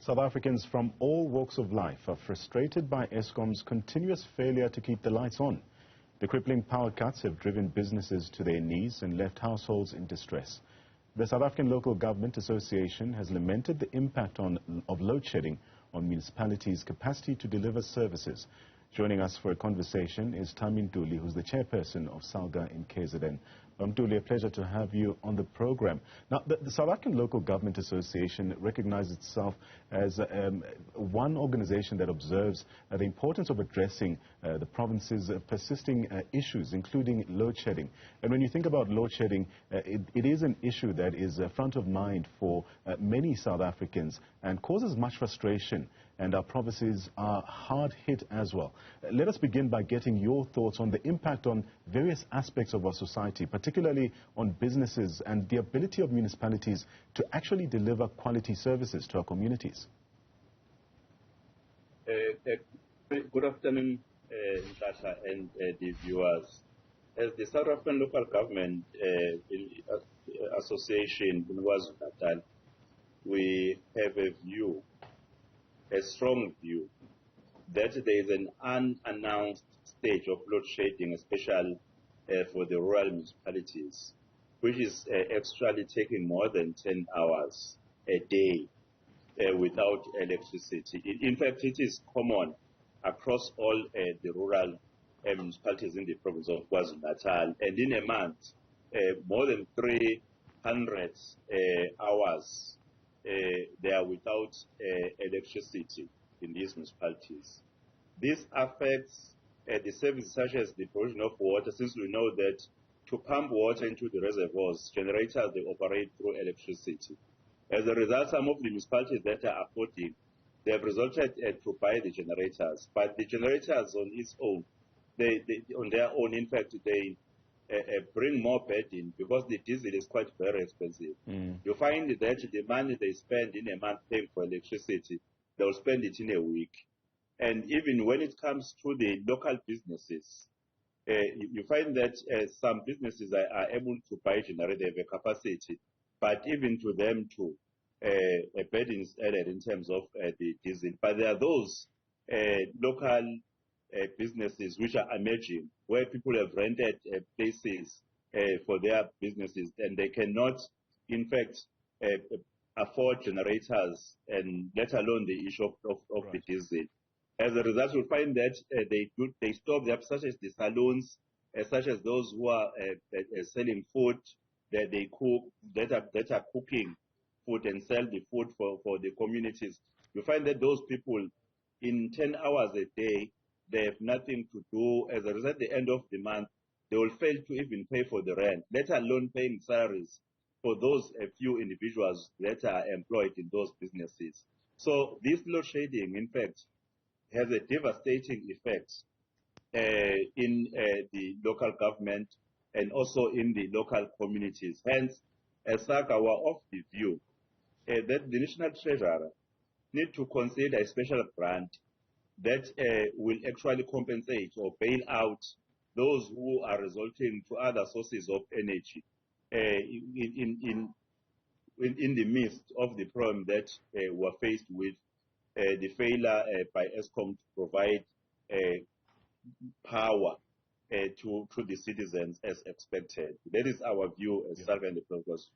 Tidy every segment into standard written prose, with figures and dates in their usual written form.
South Africans from all walks of life are frustrated by Eskom's continuous failure to keep the lights on. The crippling power cuts have driven businesses to their knees and left households in distress. The South African Local Government Association has lamented the impact of load shedding on municipalities' capacity to deliver services. Joining us for a conversation is Thami Ntuli, who's the chairperson of SALGA in KZN. Ntuli, a pleasure to have you on the program. Now, the South African Local Government Association recognizes itself as one organization that observes the importance of addressing the province's persisting issues, including load shedding. And when you think about load shedding, it is an issue that is front of mind for many South Africans and causes much frustration. And our provinces are hard hit as well. Let us begin by getting your thoughts on the impact on various aspects of our society, particularly on businesses and the ability of municipalities to actually deliver quality services to our communities. Good afternoon, Natasha and the viewers. As the South African Local Government Association in KwaZulu-Natal, we have a view, a strong view, that there is an unannounced stage of load shedding, especially for the rural municipalities, which is actually taking more than 10 hours a day without electricity. In fact, it is common across all the rural municipalities in the province of KwaZulu-Natal, and in a month, more than 300 hours they are without electricity in these municipalities. This affects the services such as the provision of water, since we know that to pump water into the reservoirs, generators, they operate through electricity. As a result, some of the municipalities that are affording, they have resorted to buy the generators. But the generators on its own, on their own, in fact, they bring more burden because the diesel is quite very expensive. You find that the money they spend in a month paying for electricity, they'll spend it in a week. And even when it comes to the local businesses, you find that some businesses are able to buy generators, they have a capacity, but even to them too, a burden is added in terms of the diesel. But there are those local businesses which are emerging, where people have rented places for their businesses, and they cannot, in fact, afford generators, and let alone the issue of right. The diesel. As a result, you'll find that they stop there, such as the salons, such as those who are selling food, that they cook, that are cooking food and sell the food for the communities. You find that those people, in 10 hours a day, they have nothing to do. As a result, at the end of the month, they will fail to even pay for the rent, let alone paying salaries for those few individuals that are employed in those businesses. So this load shedding, in fact, has a devastating effect in the local government and also in the local communities. Hence, as SALGA, we're of the view that the National Treasurer need to consider a special grant that will actually compensate or bail out those who are resorting to other sources of energy in the midst of the problem that we're faced with, the failure by Eskom to provide power to the citizens as expected. That is our view as SALGA and the province.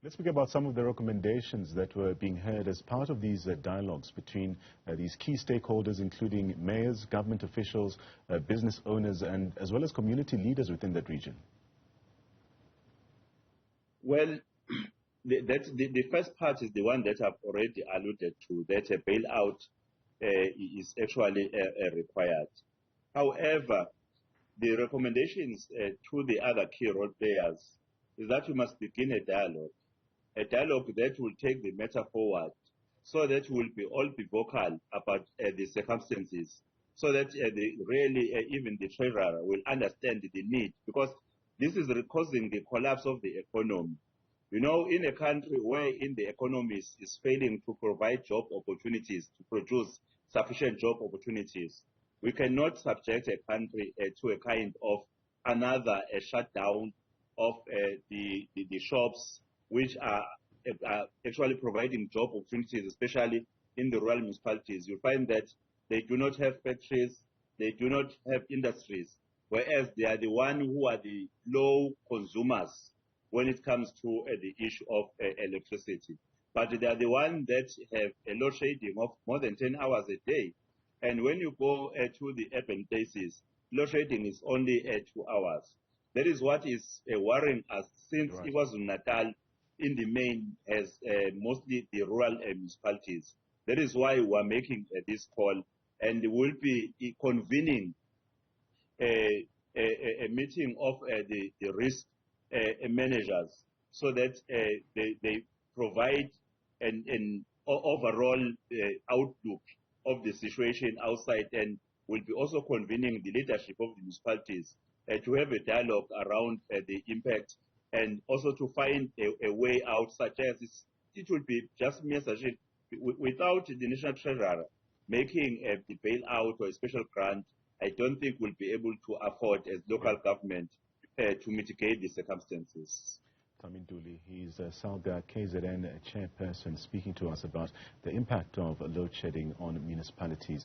Let's speak about some of the recommendations that were being heard as part of these dialogues between these key stakeholders, including mayors, government officials, business owners, and as well as community leaders within that region. Well, the first part is the one that I've already alluded to, that a bailout is actually required. However, the recommendations to the other key role players is that we must begin a dialogue that will take the matter forward, so that we'll all be vocal about the circumstances, so that really even the treasurer will understand the need, because this is causing the collapse of the economy. You know, in a country where the economy is failing to provide job opportunities, to produce sufficient job opportunities, we cannot subject a country to a kind of another shutdown of the shops which are actually providing job opportunities, especially in the rural municipalities. You find that they do not have factories, they do not have industries, whereas they are the one who are the low consumers when it comes to the issue of electricity. But they are the ones that have a load shedding of more than 10 hours a day. And when you go to the urban places, load shedding is only 2 hours. That is what is worrying us, since Right. KwaZulu-Natal in the main has mostly the rural municipalities. That is why we are making this call, and we'll be convening a meeting of the risk managers, so that they provide an overall outlook of the situation outside, and we'll be also convening the leadership of the municipalities to have a dialogue around the impact, and also to find a way out, such as it will be just mere suggestion. Without the national treasurer making a bailout or a special grant, I don't think we'll be able to afford as local government to mitigate the circumstances. Thami Ntuli, he's SALGA KZN chairperson, speaking to us about the impact of load shedding on municipalities.